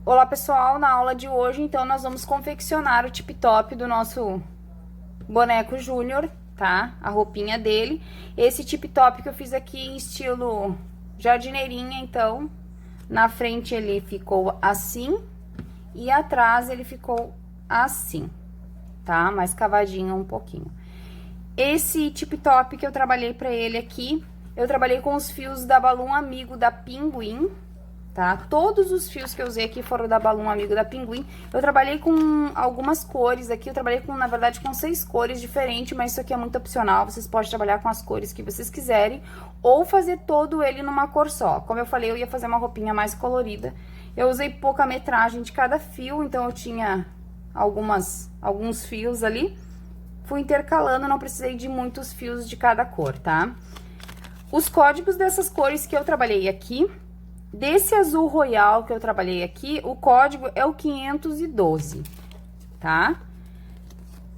Olá pessoal, na aula de hoje então nós vamos confeccionar o tip top do nosso boneco Júnior, tá? A roupinha dele. Esse tip top que eu fiz aqui em estilo jardineirinha, então na frente ele ficou assim e atrás ele ficou assim, tá? Mais cavadinho um pouquinho. Esse tip top que eu trabalhei pra ele aqui, eu trabalhei com os fios da Balloon Amigo da Pinguim, tá? Todos os fios que eu usei aqui foram da Balloon Amigo da Pinguim. Eu trabalhei com algumas cores aqui, eu trabalhei com, na verdade, com 6 cores diferentes, mas isso aqui é muito opcional, vocês podem trabalhar com as cores que vocês quiserem, ou fazer todo ele numa cor só. Como eu falei, eu ia fazer uma roupinha mais colorida. Eu usei pouca metragem de cada fio, então eu tinha alguns fios ali. Fui intercalando, não precisei de muitos fios de cada cor, tá? Os códigos dessas cores que eu trabalhei aqui, desse azul royal que eu trabalhei aqui, o código é o 512, tá?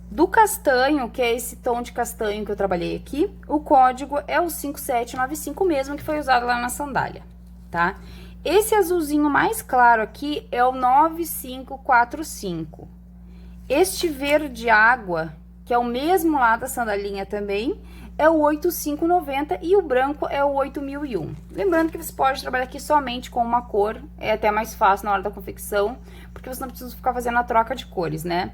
Do castanho, que é esse tom de castanho que eu trabalhei aqui, o código é o 5795 mesmo, que foi usado lá na sandália, tá? Esse azulzinho mais claro aqui é o 9545. Este verde água, que é o mesmo lá da sandalinha também, é o 8590 e o branco é o 8001. Lembrando que você pode trabalhar aqui somente com uma cor, é até mais fácil na hora da confecção, porque você não precisa ficar fazendo a troca de cores, né?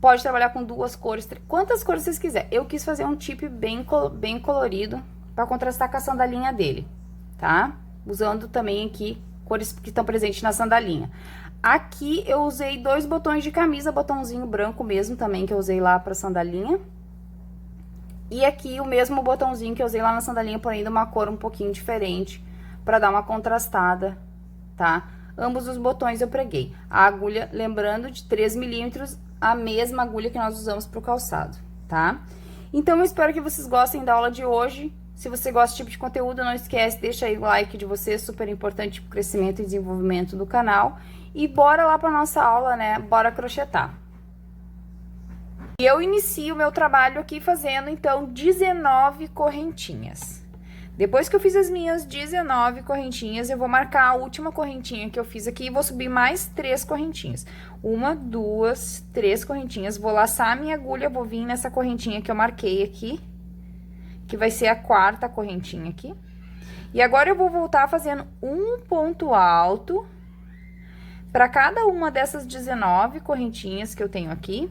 Pode trabalhar com 2 cores, quantas cores vocês quiserem. Eu quis fazer um tip bem colorido para contrastar com a sandalinha dele, tá? Usando também aqui cores que estão presentes na sandalinha. Aqui eu usei 2 botões de camisa, botãozinho branco mesmo também que eu usei lá para sandalinha. E aqui o mesmo botãozinho que eu usei lá na sandalinha, porém de uma cor um pouquinho diferente, para dar uma contrastada, tá? Ambos os botões eu preguei. A agulha, lembrando, de 3 milímetros, a mesma agulha que nós usamos pro calçado, tá? Então, eu espero que vocês gostem da aula de hoje. Se você gosta desse tipo de conteúdo, não esquece, deixa aí o like de você, super importante pro crescimento e desenvolvimento do canal. E bora lá pra nossa aula, né? Bora crochetar. E eu inicio o meu trabalho aqui fazendo, então, 19 correntinhas. Depois que eu fiz as minhas 19 correntinhas, eu vou marcar a última correntinha que eu fiz aqui e vou subir mais 3 correntinhas. 1, 2, 3 correntinhas. Vou laçar a minha agulha, vou vir nessa correntinha que eu marquei aqui, que vai ser a 4ª correntinha aqui. E agora eu vou voltar fazendo um ponto alto para cada uma dessas 19 correntinhas que eu tenho aqui,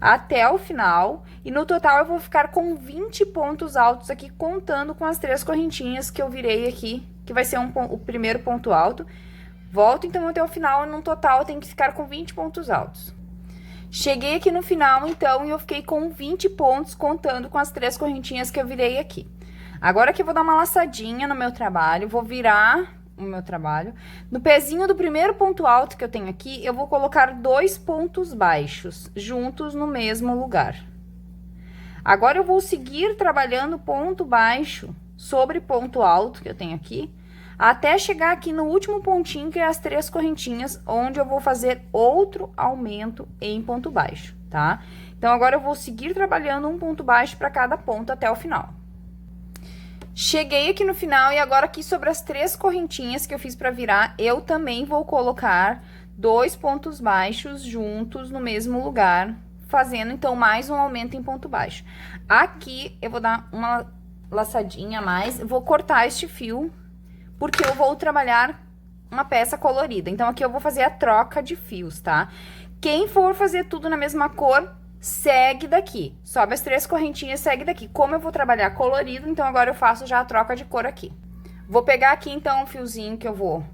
até o final, e no total eu vou ficar com 20 pontos altos aqui, contando com as 3 correntinhas que eu virei aqui, que vai ser o primeiro ponto alto. Volto então até o final, e no total eu tenho que ficar com 20 pontos altos. Cheguei aqui no final, então, e eu fiquei com 20 pontos, contando com as 3 correntinhas que eu virei aqui. Agora que eu vou dar uma laçadinha no meu trabalho, vou virar o meu trabalho. No pezinho do primeiro ponto alto que eu tenho aqui, eu vou colocar 2 pontos baixos, juntos no mesmo lugar. Agora, eu vou seguir trabalhando ponto baixo sobre ponto alto que eu tenho aqui, até chegar aqui no último pontinho, que é as 3 correntinhas, onde eu vou fazer outro aumento em ponto baixo, tá? Então, agora eu vou seguir trabalhando um ponto baixo para cada ponto até o final. Cheguei aqui no final, e agora aqui sobre as 3 correntinhas que eu fiz pra virar, eu também vou colocar 2 pontos baixos juntos no mesmo lugar, fazendo então mais um aumento em ponto baixo. Aqui eu vou dar uma laçadinha a mais, vou cortar este fio, porque eu vou trabalhar uma peça colorida. Então, aqui eu vou fazer a troca de fios, tá? Quem for fazer tudo na mesma cor, segue daqui, sobe as 3 correntinhas, segue daqui. Como eu vou trabalhar colorido, então agora eu faço já a troca de cor aqui. Vou pegar aqui, então, um fiozinho que eu vou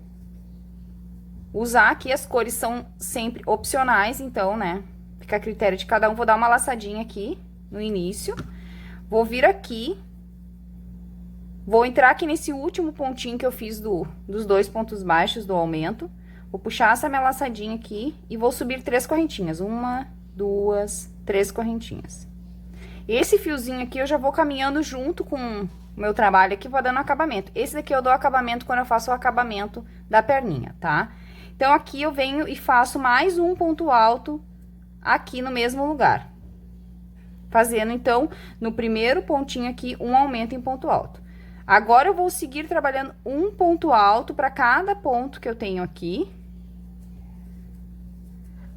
usar aqui. As cores são sempre opcionais, então, né, fica a critério de cada um. Vou dar uma laçadinha aqui no início, vou vir aqui, vou entrar aqui nesse último pontinho que eu fiz dos 2 pontos baixos do aumento, vou puxar essa minha laçadinha aqui e vou subir 3 correntinhas, 1, 2, 3 correntinhas. Esse fiozinho aqui eu já vou caminhando junto com o meu trabalho aqui, vou dando acabamento. Esse daqui eu dou acabamento quando eu faço o acabamento da perninha, tá? Então, aqui eu venho e faço mais um ponto alto aqui no mesmo lugar. Fazendo, então, no primeiro pontinho aqui, um aumento em ponto alto. Agora, eu vou seguir trabalhando um ponto alto para cada ponto que eu tenho aqui,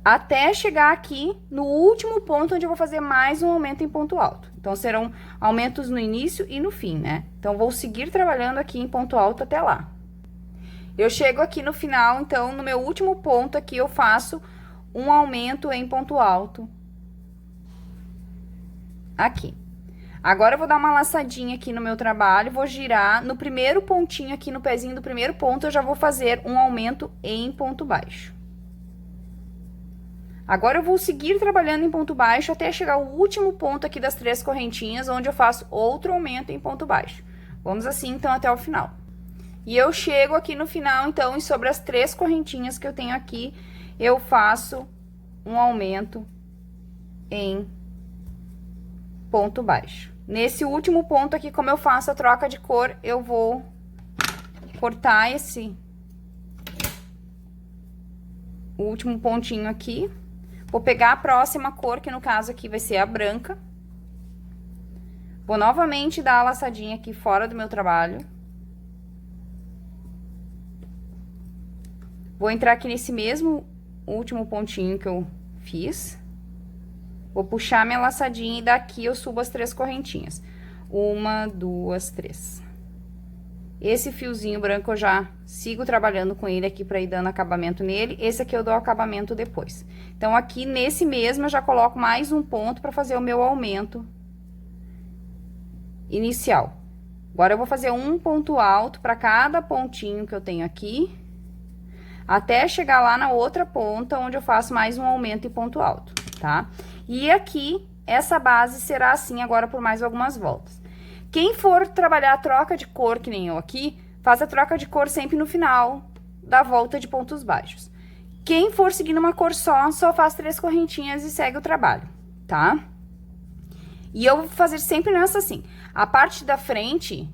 até chegar aqui no último ponto, onde eu vou fazer mais um aumento em ponto alto. Então, serão aumentos no início e no fim, né? Então, vou seguir trabalhando aqui em ponto alto até lá. Eu chego aqui no final, então, no meu último ponto aqui, eu faço um aumento em ponto alto. Aqui. Agora, eu vou dar uma laçadinha aqui no meu trabalho, vou girar. No primeiro pontinho aqui, no pezinho do primeiro ponto, eu já vou fazer um aumento em ponto baixo. Agora, eu vou seguir trabalhando em ponto baixo até chegar ao último ponto aqui das 3 correntinhas, onde eu faço outro aumento em ponto baixo. Vamos assim, então, até o final. E eu chego aqui no final, então, e sobre as 3 correntinhas que eu tenho aqui, eu faço um aumento em ponto baixo. Nesse último ponto aqui, como eu faço a troca de cor, eu vou cortar o último pontinho aqui. Vou pegar a próxima cor, que no caso aqui vai ser a branca. Vou novamente dar a laçadinha aqui fora do meu trabalho. Vou entrar aqui nesse mesmo último pontinho que eu fiz. Vou puxar minha laçadinha e daqui eu subo as 3 correntinhas. 1, 2, 3. Esse fiozinho branco eu já sigo trabalhando com ele aqui pra ir dando acabamento nele. Esse aqui eu dou acabamento depois. Então, aqui nesse mesmo eu já coloco mais um ponto pra fazer o meu aumento inicial. Agora, eu vou fazer um ponto alto pra cada pontinho que eu tenho aqui, até chegar lá na outra ponta, onde eu faço mais um aumento em ponto alto, tá? E aqui, essa base será assim agora por mais algumas voltas. Quem for trabalhar a troca de cor, que nem eu aqui, faz a troca de cor sempre no final da volta de pontos baixos. Quem for seguindo uma cor só faz 3 correntinhas e segue o trabalho, tá? E eu vou fazer sempre nessa assim. A parte da frente,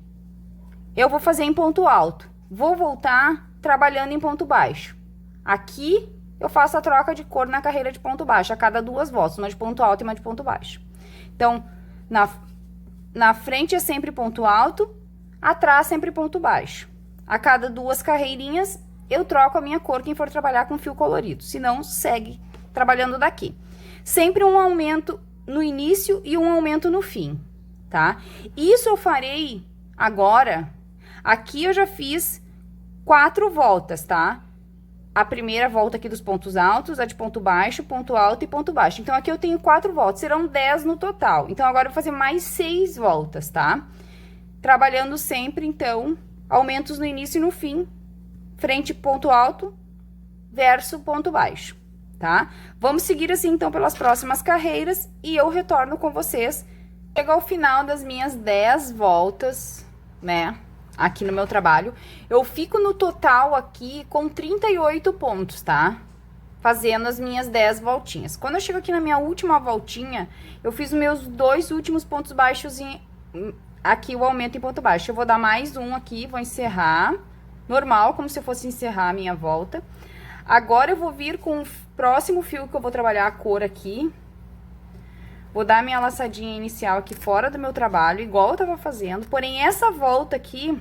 eu vou fazer em ponto alto. Vou voltar trabalhando em ponto baixo. Aqui, eu faço a troca de cor na carreira de ponto baixo, a cada 2 voltas, uma de ponto alto e uma de ponto baixo. Então, na frente é sempre ponto alto, atrás sempre ponto baixo. A cada 2 carreirinhas, eu troco a minha cor, quem for trabalhar com fio colorido. Se não, segue trabalhando daqui. Sempre um aumento no início e um aumento no fim, tá? Isso eu farei agora. Aqui eu já fiz 4 voltas, tá? A primeira volta aqui dos pontos altos, a de ponto baixo, ponto alto e ponto baixo. Então, aqui eu tenho 4 voltas, serão 10 no total. Então, agora eu vou fazer mais 6 voltas, tá? Trabalhando sempre, então, aumentos no início e no fim. Frente, ponto alto, verso, ponto baixo, tá? Vamos seguir assim, então, pelas próximas carreiras e eu retorno com vocês. Chego ao final das minhas 10 voltas, né? Aqui no meu trabalho, eu fico no total aqui com 38 pontos, tá? Fazendo as minhas 10 voltinhas. Quando eu chego aqui na minha última voltinha, eu fiz os meus 2 últimos pontos baixos aqui o aumento em ponto baixo. Eu vou dar mais um aqui, vou encerrar, normal, como se eu fosse encerrar a minha volta. Agora, eu vou vir com o próximo fio que eu vou trabalhar a cor aqui. Vou dar minha laçadinha inicial aqui fora do meu trabalho, igual eu tava fazendo. Porém, essa volta aqui,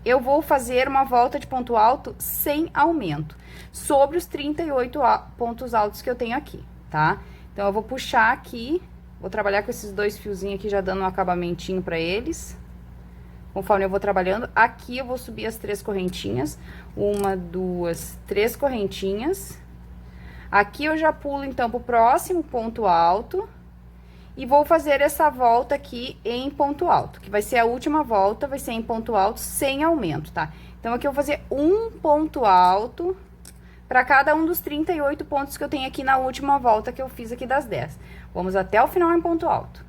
eu vou fazer uma volta de ponto alto sem aumento, sobre os 38 pontos altos que eu tenho aqui, tá? Então, eu vou puxar aqui, vou trabalhar com esses 2 fiozinhos aqui, já dando um acabamentinho pra eles. Conforme eu vou trabalhando, aqui eu vou subir as 3 correntinhas. 1, 2, 3 correntinhas. Aqui eu já pulo, então, pro próximo ponto alto. E vou fazer essa volta aqui em ponto alto, que vai ser a última volta, vai ser em ponto alto sem aumento, tá? Então, aqui eu vou fazer um ponto alto para cada um dos 38 pontos que eu tenho aqui na última volta que eu fiz aqui das 10. Vamos até o final em ponto alto.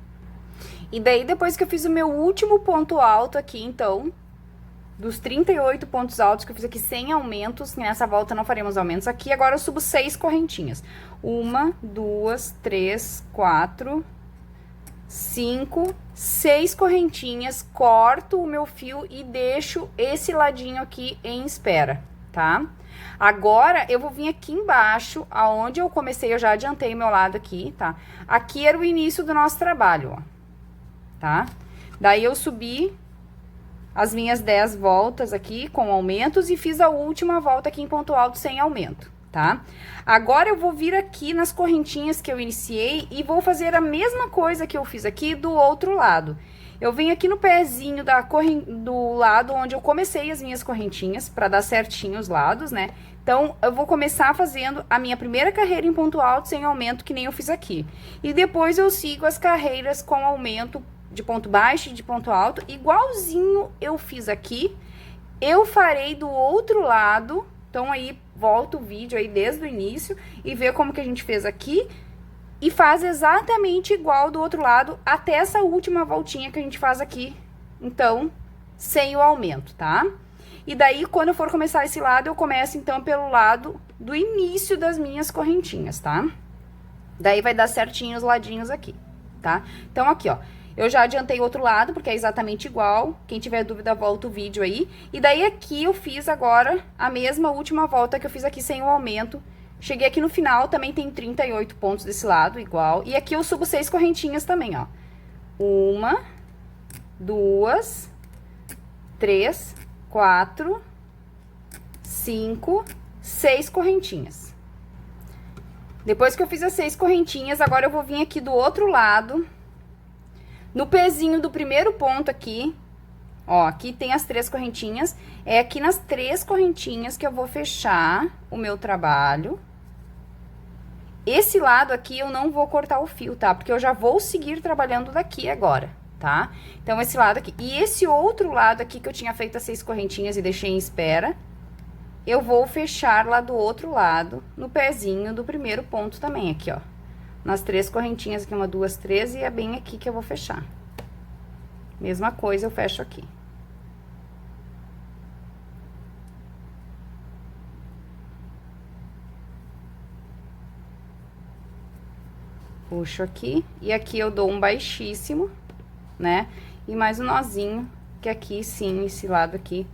E daí, depois que eu fiz o meu último ponto alto aqui, então, dos 38 pontos altos que eu fiz aqui sem aumentos, nessa volta não faremos aumentos aqui, agora eu subo 6 correntinhas. 1, 2, 3, 4, 5, 6 correntinhas, corto o meu fio e deixo esse ladinho aqui em espera, tá? Agora, eu vou vir aqui embaixo, aonde eu comecei, eu já adiantei meu lado aqui, tá? Aqui era o início do nosso trabalho, ó, tá? Daí, eu subi as minhas 10 voltas aqui com aumentos e fiz a última volta aqui em ponto alto sem aumento, tá? Agora eu vou vir aqui nas correntinhas que eu iniciei e vou fazer a mesma coisa que eu fiz aqui do outro lado. Eu venho aqui no pezinho do lado onde eu comecei as minhas correntinhas, pra dar certinho os lados, né? Então, eu vou começar fazendo a minha primeira carreira em ponto alto sem aumento, que nem eu fiz aqui. E depois eu sigo as carreiras com aumento de ponto baixo e de ponto alto, igualzinho eu fiz aqui. Eu farei do outro lado, então aí volta o vídeo aí desde o início e vê como que a gente fez aqui. E faz exatamente igual do outro lado, até essa última voltinha que a gente faz aqui. Então, sem o aumento, tá? E daí, quando eu for começar esse lado, eu começo, então, pelo lado do início das minhas correntinhas, tá? Daí, vai dar certinho os ladinhos aqui, tá? Então, aqui, ó. Eu já adiantei o outro lado, porque é exatamente igual. Quem tiver dúvida, volta o vídeo aí. E daí, aqui, eu fiz agora a mesma última volta que eu fiz aqui sem o aumento. Cheguei aqui no final, também tem 38 pontos desse lado, igual. E aqui eu subo 6 correntinhas também, ó. 1, 2, 3, 4, 5, 6 correntinhas. Depois que eu fiz as 6 correntinhas, agora eu vou vir aqui do outro lado, no pezinho do primeiro ponto aqui, ó, aqui tem as 3 correntinhas, é aqui nas 3 correntinhas que eu vou fechar o meu trabalho. Esse lado aqui eu não vou cortar o fio, tá? Porque eu já vou seguir trabalhando daqui agora, tá? Então, esse lado aqui. E esse outro lado aqui que eu tinha feito as 6 correntinhas e deixei em espera, eu vou fechar lá do outro lado, no pezinho do primeiro ponto também, aqui, ó. Nas 3 correntinhas aqui, 1, 2, 3, e é bem aqui que eu vou fechar. Mesma coisa eu fecho aqui. Puxo aqui, e aqui eu dou um baixíssimo, né? E mais um nozinho, que aqui sim, esse lado aqui.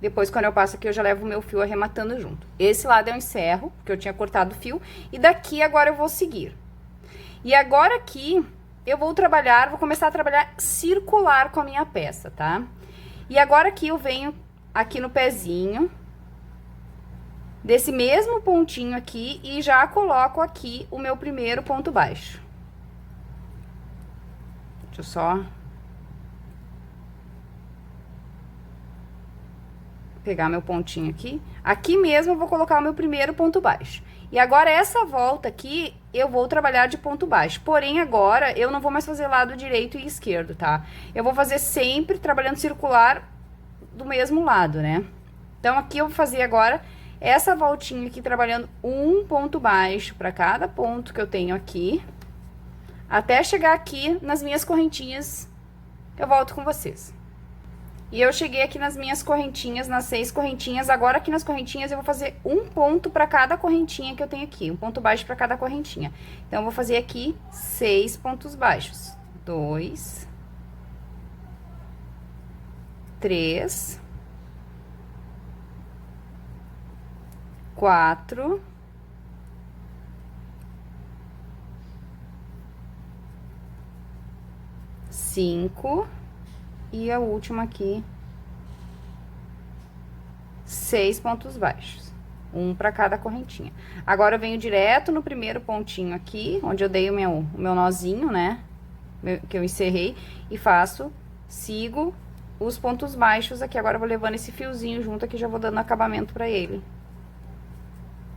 Depois, quando eu passo aqui, eu já levo o meu fio arrematando junto. Esse lado eu encerro, porque eu tinha cortado o fio, e daqui agora eu vou seguir. E agora aqui, eu vou trabalhar, vou começar a trabalhar circular com a minha peça, tá? E agora aqui eu venho aqui no pezinho desse mesmo pontinho aqui e já coloco aqui o meu primeiro ponto baixo. Deixa eu só pegar meu pontinho aqui. Aqui mesmo eu vou colocar o meu primeiro ponto baixo. E agora, essa volta aqui, eu vou trabalhar de ponto baixo. Porém, agora, eu não vou mais fazer lado direito e esquerdo, tá? Eu vou fazer sempre trabalhando circular do mesmo lado, né? Então, aqui eu vou fazer agora essa voltinha aqui, trabalhando um ponto baixo para cada ponto que eu tenho aqui, até chegar aqui nas minhas correntinhas. Eu volto com vocês. E eu cheguei aqui nas minhas correntinhas, nas 6 correntinhas. Agora, aqui nas correntinhas, eu vou fazer um ponto para cada correntinha que eu tenho aqui. Um ponto baixo para cada correntinha. Então, eu vou fazer aqui 6 pontos baixos. 2, 3, 4, 5 e a última aqui, 6 pontos baixos, um para cada correntinha. Agora eu venho direto no primeiro pontinho aqui, onde eu dei o meu nozinho, né, que eu encerrei, e sigo os pontos baixos aqui. Agora eu vou levando esse fiozinho junto aqui, já vou dando acabamento para ele.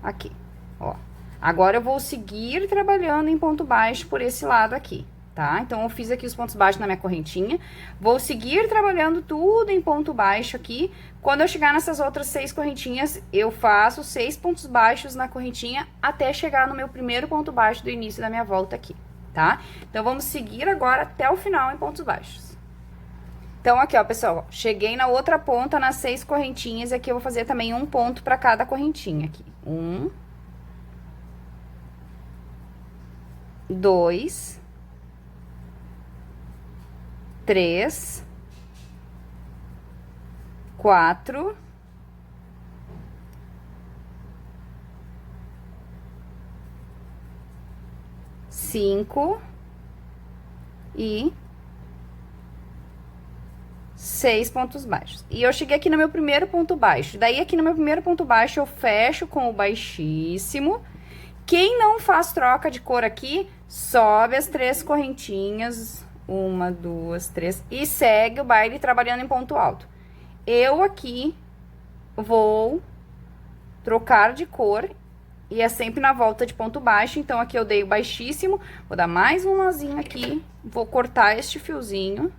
Aqui, ó. Agora eu vou seguir trabalhando em ponto baixo por esse lado aqui, tá? Então, eu fiz aqui os pontos baixos na minha correntinha, vou seguir trabalhando tudo em ponto baixo aqui. Quando eu chegar nessas outras 6 correntinhas, eu faço 6 pontos baixos na correntinha até chegar no meu primeiro ponto baixo do início da minha volta aqui, tá? Então, vamos seguir agora até o final em pontos baixos. Então, aqui, ó, pessoal, ó, cheguei na outra ponta, nas 6 correntinhas, e aqui eu vou fazer também um ponto pra cada correntinha aqui. 1, 2, 3, 4, 5 e 6. 6 pontos baixos. E eu cheguei aqui no meu primeiro ponto baixo. Daí, aqui no meu primeiro ponto baixo, eu fecho com o baixíssimo. Quem não faz troca de cor aqui, sobe as 3 correntinhas. 1, 2, 3. E segue o baile trabalhando em ponto alto. Eu aqui vou trocar de cor. E é sempre na volta de ponto baixo. Então, aqui eu dei o baixíssimo. Vou dar mais um nozinho aqui. Vou cortar este fiozinho.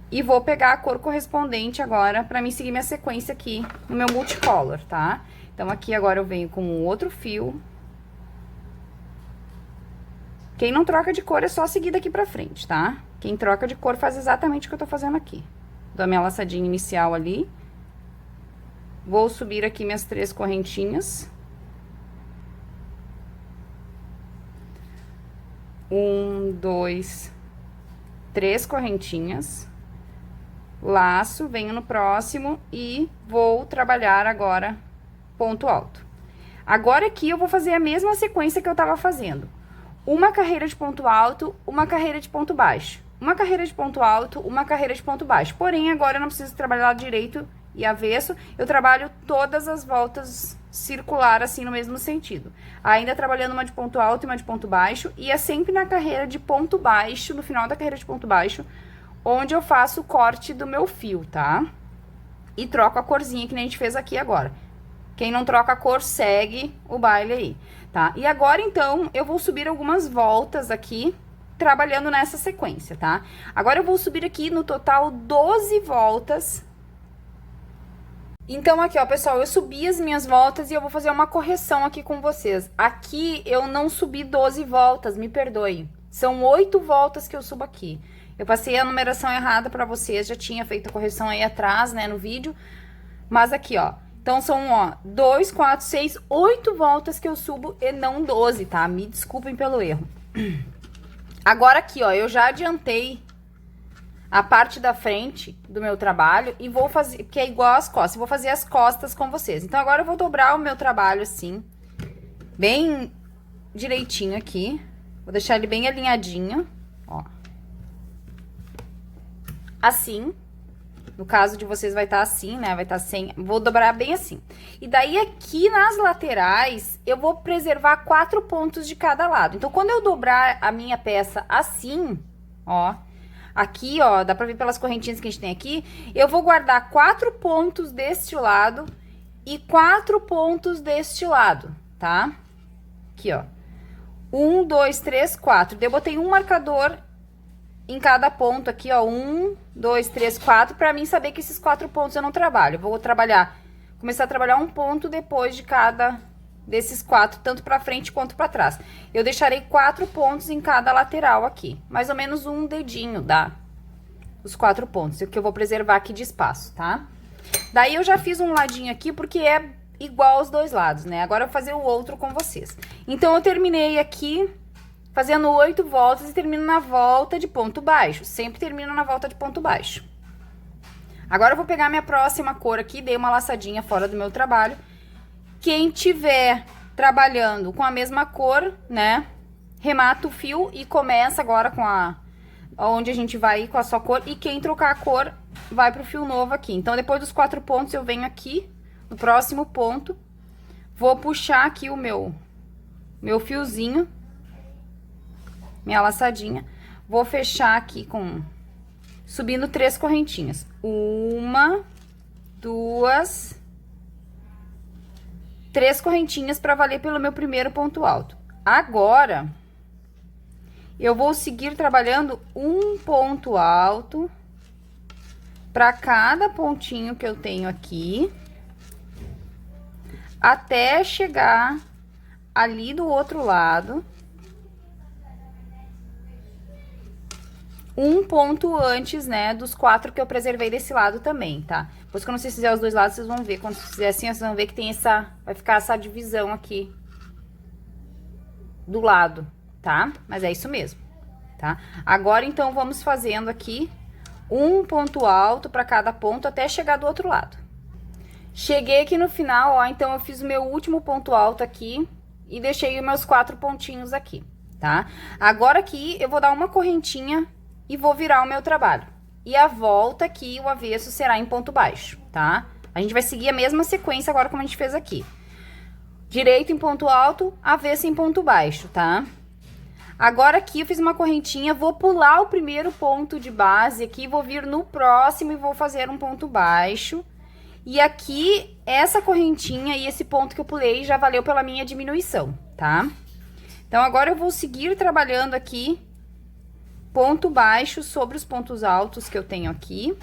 E vou pegar a cor correspondente agora pra mim seguir minha sequência aqui no meu multicolor, tá? Então, aqui agora eu venho com um outro fio. Quem não troca de cor é só seguir daqui pra frente, tá? Quem troca de cor faz exatamente o que eu tô fazendo aqui. Dou a minha laçadinha inicial ali. Vou subir aqui minhas 3 correntinhas. 1, 2, 3 correntinhas. Laço, venho no próximo e vou trabalhar agora ponto alto. Agora aqui eu vou fazer a mesma sequência que eu tava fazendo. Uma carreira de ponto alto, uma carreira de ponto baixo. Uma carreira de ponto alto, uma carreira de ponto baixo. Porém, agora eu não preciso trabalhar direito e avesso. Eu trabalho todas as voltas circular assim no mesmo sentido. Ainda trabalhando uma de ponto alto e uma de ponto baixo. E é sempre na carreira de ponto baixo, no final da carreira de ponto baixo, onde eu faço o corte do meu fio, tá? E troco a corzinha que nem a gente fez aqui agora. Quem não troca a cor, segue o baile aí, tá? E agora, então, eu vou subir algumas voltas aqui, trabalhando nessa sequência, tá? Agora, eu vou subir aqui no total 12 voltas. Então, aqui, ó, pessoal, eu subi as minhas voltas e eu vou fazer uma correção aqui com vocês. Aqui, eu não subi 12 voltas, me perdoem. São 8 voltas que eu subo aqui. Eu passei a numeração errada pra vocês, já tinha feito a correção aí atrás, né, no vídeo. Mas aqui, ó, então são, ó, 2, 4, 6, 8 voltas que eu subo e não 12, tá? Me desculpem pelo erro. Agora aqui, ó, eu já adiantei a parte da frente do meu trabalho e vou fazer, que é igual às costas, eu vou fazer as costas com vocês. Então, agora eu vou dobrar o meu trabalho assim, bem direitinho aqui. Vou deixar ele bem alinhadinho, ó. Assim, no caso de vocês vai estar assim, né, vai estar sem, vou dobrar bem assim. E daí aqui nas laterais, eu vou preservar 4 pontos de cada lado. Então, quando eu dobrar a minha peça assim, ó, aqui, ó, dá pra ver pelas correntinhas que a gente tem aqui, eu vou guardar 4 pontos deste lado e 4 pontos deste lado, tá? Aqui, ó. 1, 2, 3, 4. Eu botei um marcador em cada ponto aqui, ó, 1, 2, 3, 4, pra mim saber que esses 4 pontos eu não trabalho. Eu vou trabalhar, começar a trabalhar um ponto depois de cada desses 4, tanto pra frente quanto pra trás. Eu deixarei 4 pontos em cada lateral aqui, mais ou menos um dedinho, dá? Os 4 pontos, que eu vou preservar aqui de espaço, tá? Daí eu já fiz um ladinho aqui, porque é igual aos dois lados, né? Agora eu vou fazer o outro com vocês. Então, eu terminei aqui fazendo 8 voltas e termino na volta de ponto baixo. Sempre termino na volta de ponto baixo. Agora eu vou pegar minha próxima cor aqui, dei uma laçadinha fora do meu trabalho. Quem tiver trabalhando com a mesma cor, né, remata o fio e começa agora com onde a gente vai ir com a sua cor. E quem trocar a cor, vai pro fio novo aqui. Então, depois dos 4 pontos, eu venho aqui no próximo ponto, vou puxar aqui o meu fiozinho, minha laçadinha, vou fechar aqui subindo 3 correntinhas. 1, 2, 3 correntinhas para valer pelo meu primeiro ponto alto. Agora, eu vou seguir trabalhando um ponto alto para cada pontinho que eu tenho aqui, até chegar ali do outro lado, um ponto antes, né, dos 4 que eu preservei desse lado também, tá? Depois, quando vocês fizerem os dois lados, vocês vão ver. Quando vocês fizerem assim, vocês vão ver que tem vai ficar essa divisão aqui do lado, tá? Mas é isso mesmo, tá? Agora, então, vamos fazendo aqui um ponto alto para cada ponto até chegar do outro lado. Cheguei aqui no final, ó, então eu fiz o meu último ponto alto aqui e deixei os meus 4 pontinhos aqui, tá? Agora aqui eu vou dar uma correntinha e vou virar o meu trabalho. E a volta aqui, o avesso, será em ponto baixo, tá? A gente vai seguir a mesma sequência agora como a gente fez aqui. Direito em ponto alto, avesso em ponto baixo, tá? Agora aqui eu fiz uma correntinha, vou pular o primeiro ponto de base aqui, vou vir no próximo e vou fazer um ponto baixo. E aqui, essa correntinha e esse ponto que eu pulei já valeu pela minha diminuição, tá? Então, agora eu vou seguir trabalhando aqui ponto baixo sobre os pontos altos que eu tenho aqui,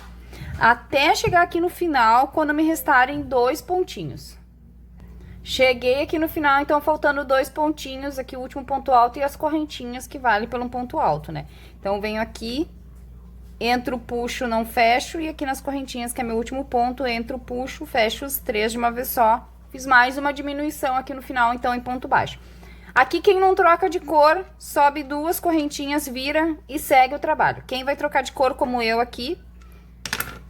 até chegar aqui no final, quando me restarem 2 pontinhos. Cheguei aqui no final, então, faltando 2 pontinhos, aqui o último ponto alto e as correntinhas que valem pelo ponto alto, né? Então, venho aqui, entro, puxo, não fecho, e aqui nas correntinhas, que é meu último ponto, entro, puxo, fecho os 3 de uma vez só. Fiz mais uma diminuição aqui no final, então, em ponto baixo. Aqui, quem não troca de cor, sobe 2 correntinhas, vira e segue o trabalho. Quem vai trocar de cor, como eu aqui,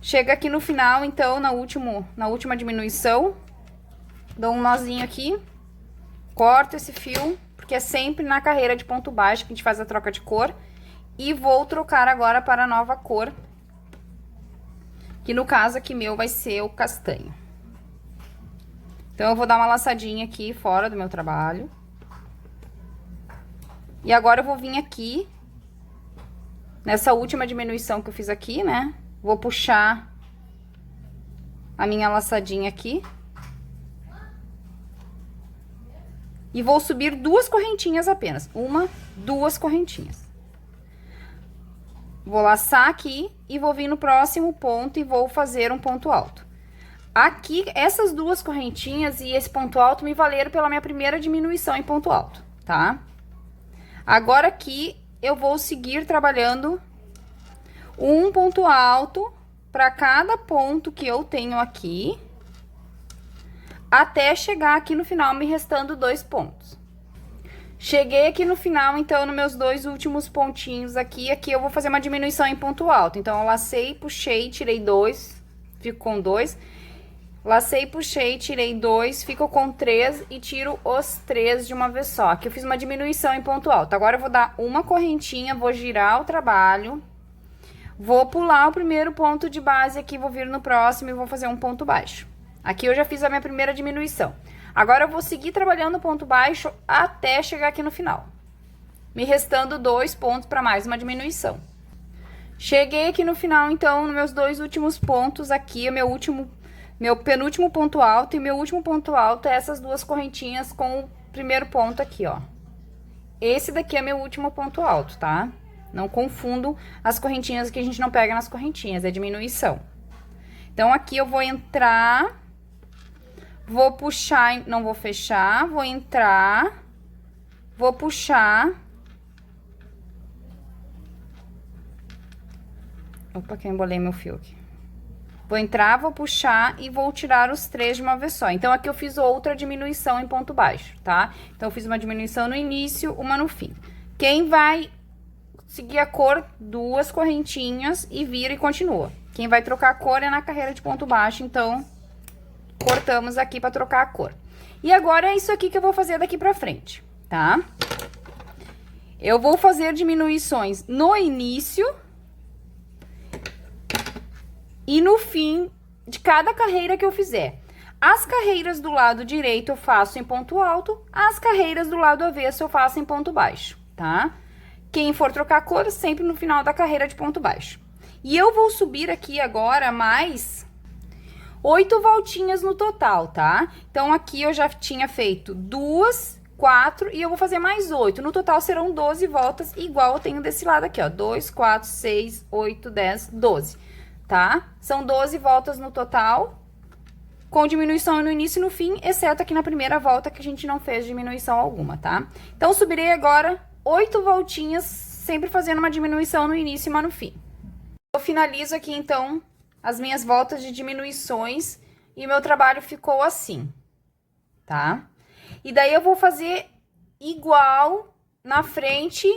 chega aqui no final, então, na última diminuição, dou um nozinho aqui, corto esse fio, porque é sempre na carreira de ponto baixo que a gente faz a troca de cor. E vou trocar agora para a nova cor, que no caso aqui meu vai ser o castanho. Então, eu vou dar uma laçadinha aqui fora do meu trabalho. E agora eu vou vir aqui, nessa última diminuição que eu fiz aqui, né? Vou puxar a minha laçadinha aqui. E vou subir 2 correntinhas apenas. 1, 2 correntinhas. Vou laçar aqui e vou vir no próximo ponto e vou fazer um ponto alto. Aqui, essas 2 correntinhas e esse ponto alto me valeram pela minha primeira diminuição em ponto alto, tá? Agora aqui, eu vou seguir trabalhando um ponto alto para cada ponto que eu tenho aqui, até chegar aqui no final, me restando 2 pontos. Cheguei aqui no final, então, nos meus 2 últimos pontinhos aqui eu vou fazer uma diminuição em ponto alto. Então, eu lacei, puxei, tirei 2, fico com 2. Lacei, puxei, tirei 2, fico com 3 e tiro os 3 de uma vez só. Aqui eu fiz uma diminuição em ponto alto. Agora, eu vou dar uma correntinha, vou girar o trabalho, vou pular o primeiro ponto de base aqui, vou vir no próximo e vou fazer um ponto baixo. Aqui eu já fiz a minha primeira diminuição. Agora, eu vou seguir trabalhando ponto baixo até chegar aqui no final, me restando 2 pontos para mais uma diminuição. Cheguei aqui no final, então, nos meus 2 últimos pontos aqui, meu penúltimo ponto alto e meu último ponto alto é essas 2 correntinhas com o primeiro ponto aqui, ó. Esse daqui é meu último ponto alto, tá? Não confundo as correntinhas que a gente não pega nas correntinhas, é diminuição. Então, aqui eu vou entrar, vou puxar, não vou fechar, vou entrar, vou puxar. Opa, que eu embolei meu fio aqui. Vou entrar, vou puxar e vou tirar os 3 de uma vez só. Então, aqui eu fiz outra diminuição em ponto baixo, tá? Então, eu fiz uma diminuição no início, uma no fim. Quem vai seguir a cor, 2 correntinhas e vira e continua. Quem vai trocar a cor é na carreira de ponto baixo, então, cortamos aqui pra trocar a cor. E agora, é isso aqui que eu vou fazer daqui pra frente, tá? Eu vou fazer diminuições no início e no fim de cada carreira que eu fizer. As carreiras do lado direito eu faço em ponto alto, as carreiras do lado avesso eu faço em ponto baixo, tá? Quem for trocar cor, sempre no final da carreira de ponto baixo. E eu vou subir aqui agora mais 8 voltinhas no total, tá? Então, aqui eu já tinha feito 2, 4 e eu vou fazer mais 8. No total, serão 12 voltas, igual eu tenho desse lado aqui, ó. 2, 4, 6, 8, 10, 12, tá? São 12 voltas no total, com diminuição no início e no fim, exceto aqui na primeira volta que a gente não fez diminuição alguma, tá? Então, subirei agora 8 voltinhas, sempre fazendo uma diminuição no início e uma no fim. Eu finalizo aqui, então, as minhas voltas de diminuições e o meu trabalho ficou assim, tá? E daí, eu vou fazer igual na frente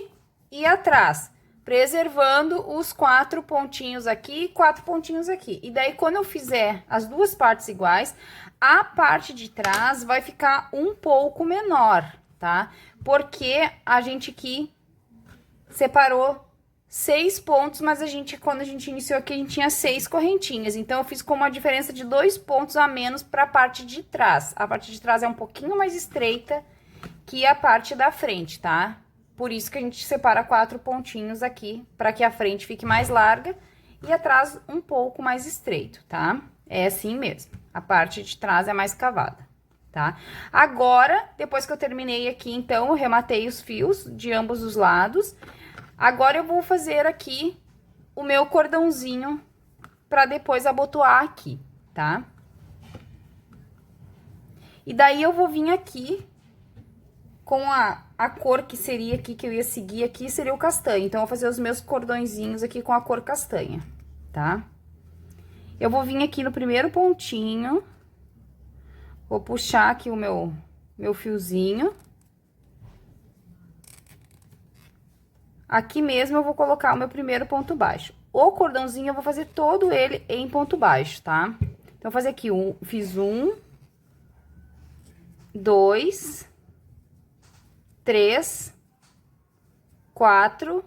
e atrás, preservando os 4 pontinhos aqui e 4 pontinhos aqui. E daí, quando eu fizer as 2 partes iguais, a parte de trás vai ficar um pouco menor, tá? Porque a gente aqui separou 6 pontos, mas quando a gente iniciou aqui, a gente tinha 6 correntinhas. Então, eu fiz com uma diferença de 2 pontos a menos para a parte de trás. A parte de trás é um pouquinho mais estreita que a parte da frente, tá? Por isso que a gente separa 4 pontinhos aqui, para que a frente fique mais larga e atrás um pouco mais estreito, tá? É assim mesmo. A parte de trás é mais cavada, tá? Agora, depois que eu terminei aqui, então, eu rematei os fios de ambos os lados. Agora, eu vou fazer aqui o meu cordãozinho para depois abotoar aqui, tá? E daí, eu vou vir aqui com a cor que seria aqui, que eu ia seguir aqui, seria o castanho. Então, eu vou fazer os meus cordõezinhos aqui com a cor castanha, tá? Eu vou vir aqui no primeiro pontinho, vou puxar aqui o meu fiozinho. Aqui mesmo eu vou colocar o meu primeiro ponto baixo. O cordãozinho eu vou fazer todo ele em ponto baixo, tá? Então, vou fazer aqui fiz 1, 2, 3, 4,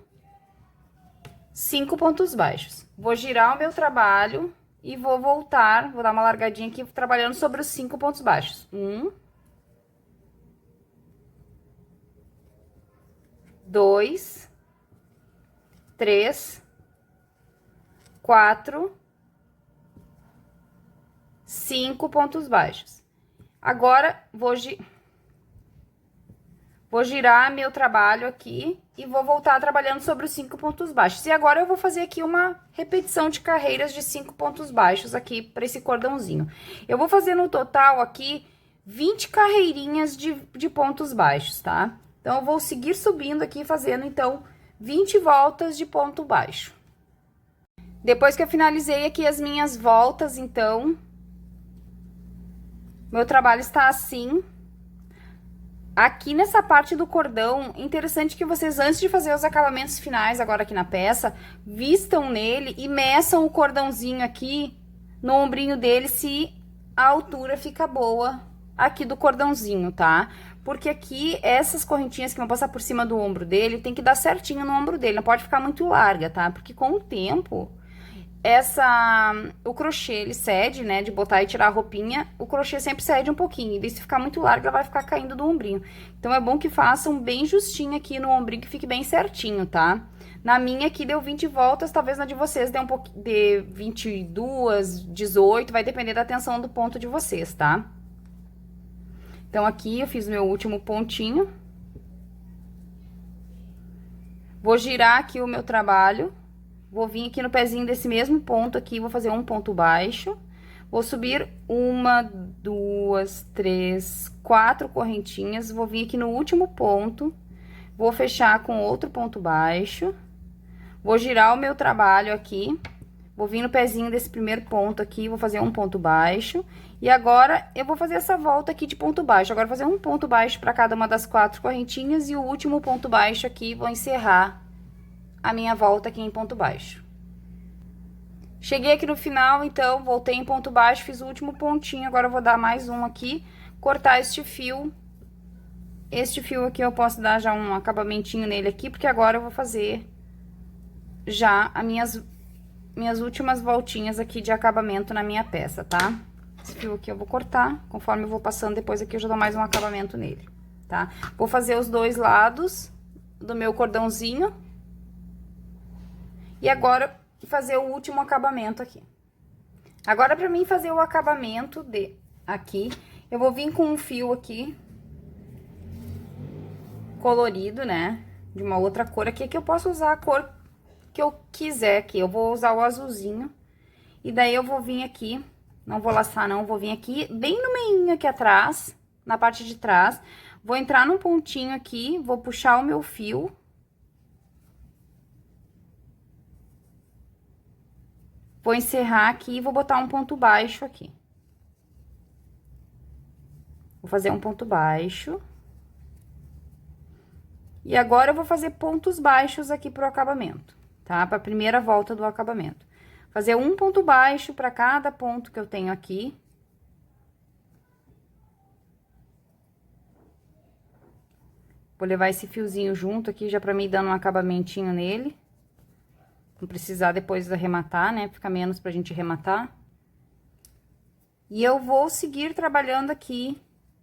5 pontos baixos. Vou girar o meu trabalho e vou voltar, vou dar uma largadinha aqui, trabalhando sobre os 5 pontos baixos. 1, 2, 3, 4, 5 pontos baixos. Agora, vou girar meu trabalho aqui e vou voltar trabalhando sobre os 5 pontos baixos. E agora, eu vou fazer aqui uma repetição de carreiras de 5 pontos baixos aqui para esse cordãozinho. Eu vou fazer no total aqui 20 carreirinhas de pontos baixos, tá? Então, eu vou seguir subindo aqui, fazendo, então, 20 voltas de ponto baixo. Depois que eu finalizei aqui as minhas voltas, então, meu trabalho está assim. Aqui nessa parte do cordão, interessante que vocês, antes de fazer os acabamentos finais agora aqui na peça, vistam nele e meçam o cordãozinho aqui no ombrinho dele, se a altura fica boa aqui do cordãozinho, tá? Porque aqui, essas correntinhas que vão passar por cima do ombro dele, tem que dar certinho no ombro dele, não pode ficar muito larga, tá? Porque com o tempo, o crochê, ele cede, né, de botar e tirar a roupinha, o crochê sempre cede um pouquinho, e daí se ficar muito larga, ela vai ficar caindo do ombrinho. Então, é bom que façam bem justinho aqui no ombrinho, que fique bem certinho, tá? Na minha aqui deu 20 voltas, talvez na de vocês dê dê 22, 18, vai depender da tensão do ponto de vocês, tá? Então, aqui eu fiz o meu último pontinho. Vou girar aqui o meu trabalho. Vou vir aqui no pezinho desse mesmo ponto aqui, vou fazer um ponto baixo. Vou subir 1, 2, 3, 4 correntinhas. Vou vir aqui no último ponto. Vou fechar com outro ponto baixo. Vou girar o meu trabalho aqui. Vou vir no pezinho desse primeiro ponto aqui, vou fazer um ponto baixo. E agora, eu vou fazer essa volta aqui de ponto baixo. Agora, vou fazer um ponto baixo para cada uma das 4 correntinhas. E o último ponto baixo aqui, vou encerrar a minha volta aqui em ponto baixo. Cheguei aqui no final, então, voltei em ponto baixo, fiz o último pontinho. Agora, eu vou dar mais um aqui, cortar este fio. Este fio aqui, eu posso dar já um acabamentinho nele aqui, porque agora eu vou fazer já as minhas últimas voltinhas aqui de acabamento na minha peça, tá? Esse fio aqui eu vou cortar, conforme eu vou passando, depois aqui eu já dou mais um acabamento nele, tá? Vou fazer os dois lados do meu cordãozinho. E agora, fazer o último acabamento aqui. Agora, pra mim fazer o acabamento aqui, eu vou vir com um fio aqui, colorido, né? De uma outra cor aqui, que eu posso usar a cor que eu quiser aqui. Eu vou usar o azulzinho. E daí, eu vou vir aqui, não vou laçar não, vou vir aqui, bem no meinho aqui atrás, na parte de trás. Vou entrar num pontinho aqui, vou puxar o meu fio. Vou encerrar aqui e vou botar um ponto baixo aqui. Vou fazer um ponto baixo. E agora, eu vou fazer pontos baixos aqui pro acabamento, tá? Pra primeira volta do acabamento. Fazer um ponto baixo pra cada ponto que eu tenho aqui. Vou levar esse fiozinho junto aqui, já pra mim dando um acabamentinho nele. não precisar depois arrematar, né? Fica menos pra gente arrematar. E eu vou seguir trabalhando aqui,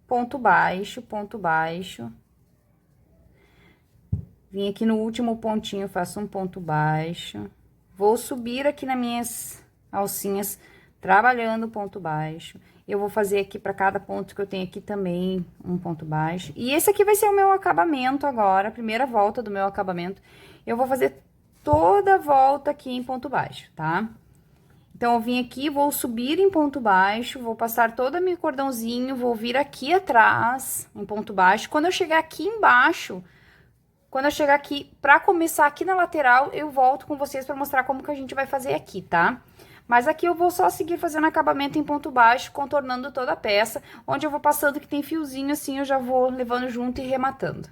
ponto baixo, ponto baixo. Vim aqui no último pontinho, faço um ponto baixo. Vou subir aqui nas minhas alcinhas, trabalhando ponto baixo. Eu vou fazer aqui para cada ponto que eu tenho aqui também um ponto baixo. E esse aqui vai ser o meu acabamento agora, a primeira volta do meu acabamento. Eu vou fazer toda a volta aqui em ponto baixo, tá? Então, eu vim aqui, vou subir em ponto baixo, vou passar todo o meu cordãozinho, vou vir aqui atrás, em ponto baixo. Quando eu chegar aqui embaixo, quando eu chegar aqui, pra começar aqui na lateral, eu volto com vocês pra mostrar como que a gente vai fazer aqui, tá? Mas aqui eu vou só seguir fazendo acabamento em ponto baixo, contornando toda a peça. Onde eu vou passando que tem fiozinho assim, eu já vou levando junto e rematando.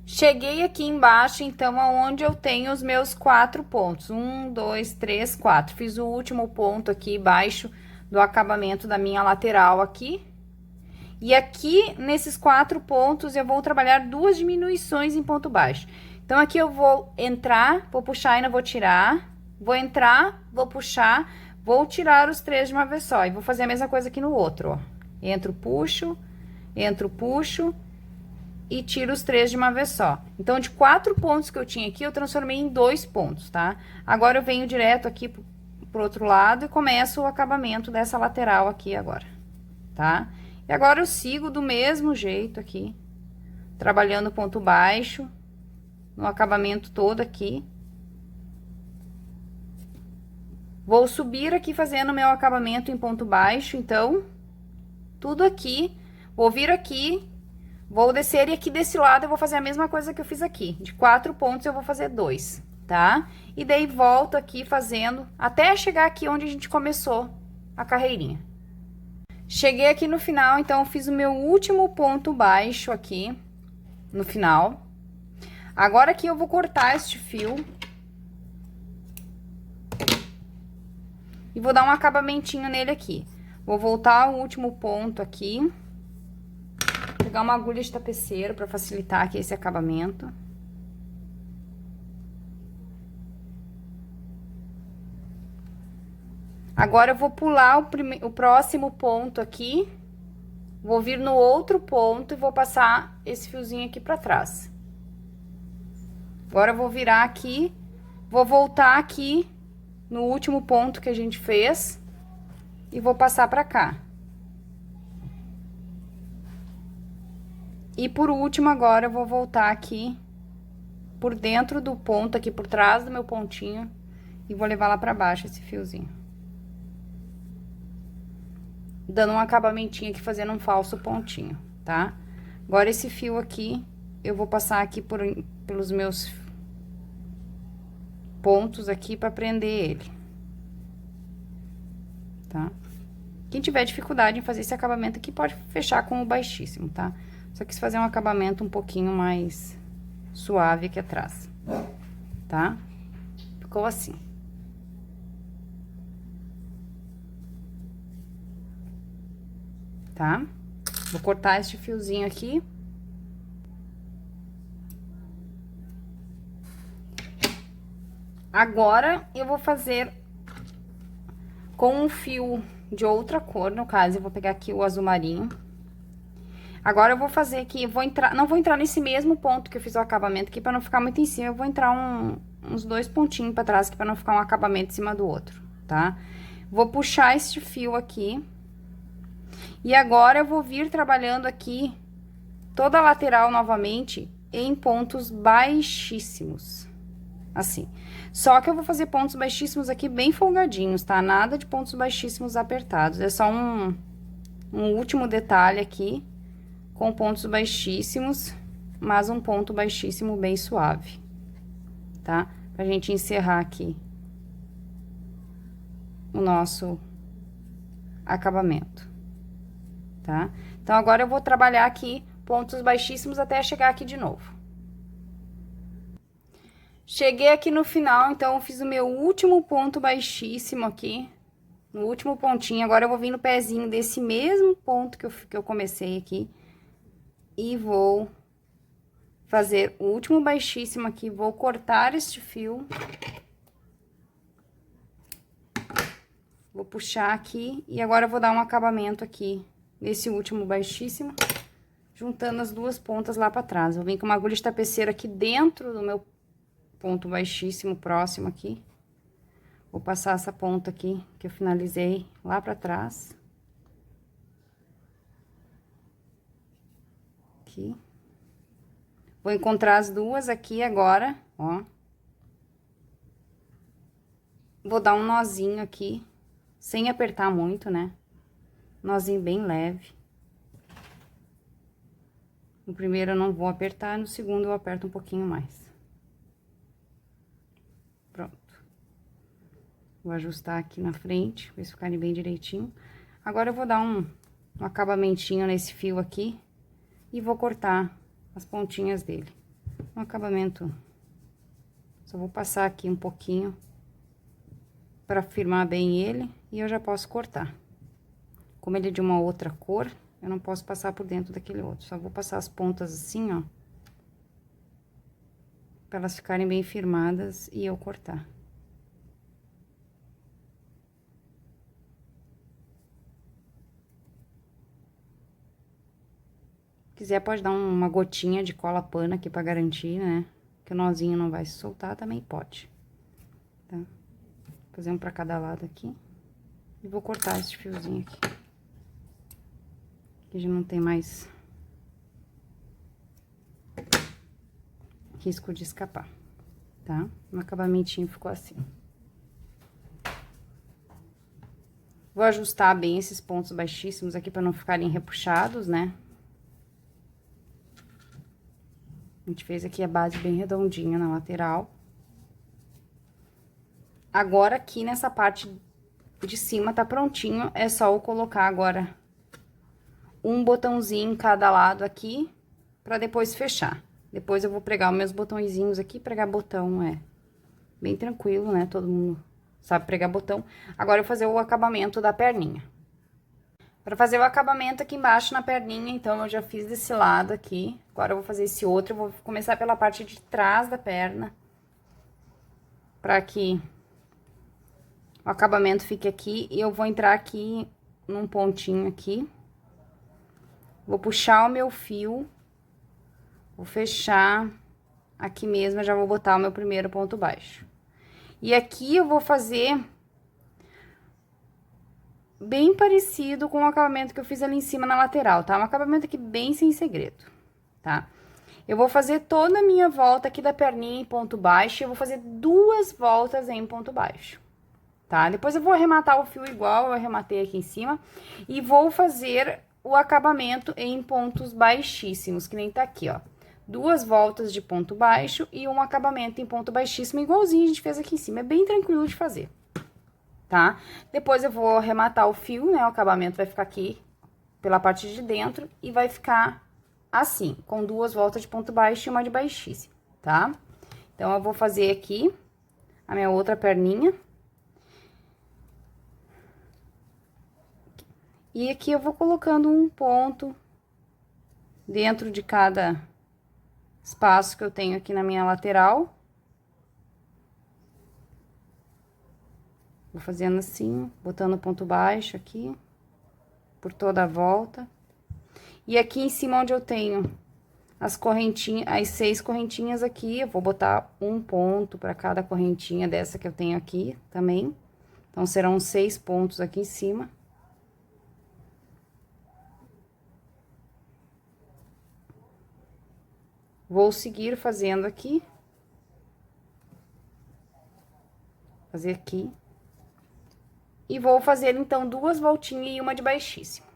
Cheguei aqui embaixo, então, aonde eu tenho os meus 4 pontos. 1, 2, 3, 4. Fiz o último ponto aqui embaixo do acabamento da minha lateral aqui. E aqui, nesses 4 pontos, eu vou trabalhar 2 diminuições em ponto baixo. Então, aqui eu vou entrar, vou puxar e não vou tirar. Vou entrar, vou puxar, vou tirar os 3 de uma vez só. E vou fazer a mesma coisa aqui no outro, ó. Entro, puxo e tiro os 3 de uma vez só. Então, de 4 pontos que eu tinha aqui, eu transformei em 2 pontos, tá? Agora, eu venho direto aqui pro outro lado e começo o acabamento dessa lateral aqui agora, tá? E agora, eu sigo do mesmo jeito aqui, trabalhando ponto baixo, no acabamento todo aqui. Vou subir aqui fazendo meu acabamento em ponto baixo, então, tudo aqui, vou vir aqui, vou descer e aqui desse lado eu vou fazer a mesma coisa que eu fiz aqui. De 4 pontos eu vou fazer 2, tá? E daí volto aqui fazendo até chegar aqui onde a gente começou a carreirinha. Cheguei aqui no final, então, fiz o meu último ponto baixo aqui no final. Agora aqui eu vou cortar este fio. E vou dar um acabamentinho nele aqui. Vou voltar ao último ponto aqui. Pegar uma agulha de tapeceiro para facilitar aqui esse acabamento. Agora, eu vou pular o próximo ponto aqui. Vou vir no outro ponto e vou passar esse fiozinho aqui pra trás. Agora, eu vou virar aqui, vou voltar aqui no último ponto que a gente fez e vou passar pra cá. E por último, agora, eu vou voltar aqui por dentro do ponto, aqui por trás do meu pontinho, e vou levar lá pra baixo esse fiozinho. Dando um acabamentinho aqui, fazendo um falso pontinho, tá? Agora, esse fio aqui, eu vou passar aqui pelos meus pontos aqui pra prender ele. Tá? Quem tiver dificuldade em fazer esse acabamento aqui, pode fechar com o baixíssimo, tá? Só quis fazer um acabamento um pouquinho mais suave aqui atrás, tá? Ficou assim. Tá? Vou cortar este fiozinho aqui. Agora, eu vou fazer com um fio de outra cor, no caso, eu vou pegar aqui o azul marinho. Agora, eu vou fazer aqui, não vou entrar nesse mesmo ponto que eu fiz o acabamento aqui, pra não ficar muito em cima, eu vou entrar uns 2 pontinhos pra trás aqui, pra não ficar um acabamento em cima do outro, tá? Vou puxar este fio aqui. E agora, eu vou vir trabalhando aqui toda a lateral novamente em pontos baixíssimos, assim. Só que eu vou fazer pontos baixíssimos aqui bem folgadinhos, tá? Nada de pontos baixíssimos apertados, é só um último detalhe aqui, com pontos baixíssimos, mas um ponto baixíssimo bem suave, tá? Pra gente encerrar aqui o nosso acabamento. Tá? Então, agora eu vou trabalhar aqui pontos baixíssimos até chegar aqui de novo. Cheguei aqui no final, então, eu fiz o meu último ponto baixíssimo aqui, no último pontinho. Agora, eu vou vir no pezinho desse mesmo ponto que eu comecei aqui e vou fazer o último baixíssimo aqui, vou cortar este fio Vou puxar aqui e agora eu vou dar um acabamento aqui nesse último baixíssimo, juntando as duas pontas lá pra trás. Eu vou vir com uma agulha de tapeceira aqui dentro do meu ponto baixíssimo próximo aqui. Vou passar essa ponta aqui que eu finalizei lá pra trás. Aqui. Vou encontrar as duas aqui agora, ó. Vou dar um nozinho aqui, sem apertar muito, né? Nozinho bem leve. No primeiro eu não vou apertar, no segundo eu aperto um pouquinho mais. Pronto. Vou ajustar aqui na frente, pra eles ficarem bem direitinho. Agora eu vou dar um acabamentinho nesse fio aqui e vou cortar as pontinhas dele. Um acabamento, só vou passar aqui um pouquinho para firmar bem ele e eu já posso cortar. Como ele é de uma outra cor, eu não posso passar por dentro daquele outro, só vou passar as pontas assim, ó, para elas ficarem bem firmadas e eu cortar. Se quiser, pode dar uma gotinha de cola pano aqui pra garantir, né? Que o nozinho não vai se soltar, também pode. Tá? Vou fazer um pra cada lado aqui. E vou cortar esse fiozinho aqui. Aqui já não tem mais risco de escapar, tá? O acabamentinho ficou assim. Vou ajustar bem esses pontos baixíssimos aqui pra não ficarem repuxados, né? A gente fez aqui a base bem redondinha na lateral. Agora, aqui nessa parte de cima tá prontinho. É só eu colocar agora um botãozinho em cada lado aqui, pra depois fechar. Depois eu vou pregar os meus botõezinhos aqui. Pregar botão é bem tranquilo, né? Todo mundo sabe pregar botão. Agora eu vou fazer o acabamento da perninha. Pra fazer o acabamento aqui embaixo na perninha, então, eu já fiz desse lado aqui. Agora eu vou fazer esse outro, eu vou começar pela parte de trás da perna. Pra que o acabamento fique aqui. E eu vou entrar aqui num pontinho aqui. Vou puxar o meu fio. Vou fechar aqui mesmo, eu já vou botar o meu primeiro ponto baixo. E aqui eu vou fazer bem parecido com o acabamento que eu fiz ali em cima na lateral, tá? Um acabamento aqui bem sem segredo, tá? Eu vou fazer toda a minha volta aqui da perninha em ponto baixo, e eu vou fazer 2 voltas em ponto baixo, tá? Depois eu vou arrematar o fio igual eu arrematei aqui em cima, e vou fazer o acabamento em pontos baixíssimos, que nem tá aqui, ó. 2 voltas de ponto baixo e um acabamento em ponto baixíssimo, igualzinho a gente fez aqui em cima, é bem tranquilo de fazer. Tá? Depois eu vou arrematar o fio, né? O acabamento vai ficar aqui pela parte de dentro e vai ficar assim, com 2 voltas de ponto baixo e uma de baixíssimo, tá? Então, eu vou fazer aqui a minha outra perninha. E aqui eu vou colocando um ponto dentro de cada espaço que eu tenho aqui na minha lateral. Vou fazendo assim, botando ponto baixo aqui, por toda a volta. E aqui em cima onde eu tenho as correntinhas, as 6 correntinhas aqui, eu vou botar um ponto para cada correntinha dessa que eu tenho aqui também. Então, serão 6 pontos aqui em cima. Vou seguir fazendo aqui. Fazer aqui. E vou fazer, então, 2 voltinhas e uma de baixíssimo.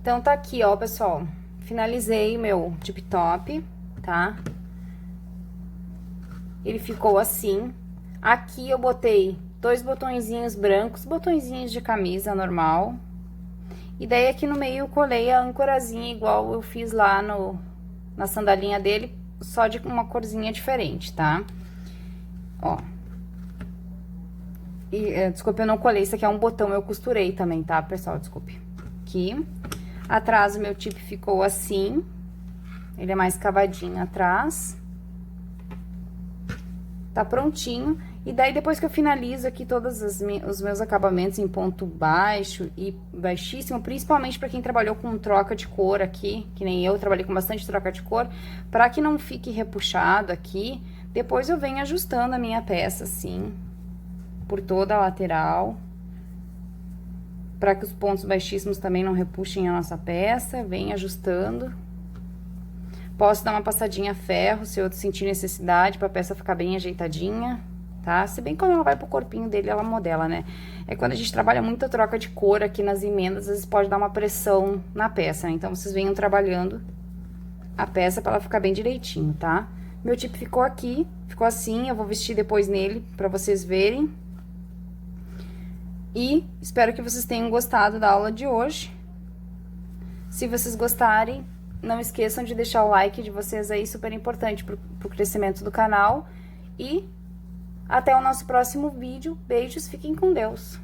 Então, tá aqui, ó, pessoal. Finalizei meu tip top, tá? Ele ficou assim. Aqui eu botei 2 botõezinhos brancos, botõezinhos de camisa normal. E daí, aqui no meio, eu colei a âncorazinha, igual eu fiz lá na sandalinha dele, só de uma corzinha diferente, tá? Ó. E, desculpe, eu não colei, isso aqui é um botão, eu costurei também, tá, pessoal? Desculpe. Aqui. Atrás, o meu tip ficou assim. Ele é mais cavadinho atrás. Tá prontinho. E daí, depois que eu finalizo aqui todos os meus acabamentos em ponto baixo e baixíssimo, principalmente para quem trabalhou com troca de cor aqui, que nem eu, trabalhei com bastante troca de cor, para que não fique repuxado aqui, depois eu venho ajustando a minha peça assim, por toda a lateral, para que os pontos baixíssimos também não repuxem a nossa peça, venho ajustando. Posso dar uma passadinha a ferro, se eu sentir necessidade, para a peça ficar bem ajeitadinha. Tá? Se bem que quando ela vai pro corpinho dele, ela modela, né? É quando a gente trabalha muita troca de cor aqui nas emendas, às vezes pode dar uma pressão na peça, né? Então, vocês venham trabalhando a peça pra ela ficar bem direitinho, tá? Meu tipo ficou aqui, ficou assim, eu vou vestir depois nele pra vocês verem. E espero que vocês tenham gostado da aula de hoje. Se vocês gostarem, não esqueçam de deixar o like de vocês aí, super importante pro crescimento do canal. E até o nosso próximo vídeo. Beijos, fiquem com Deus.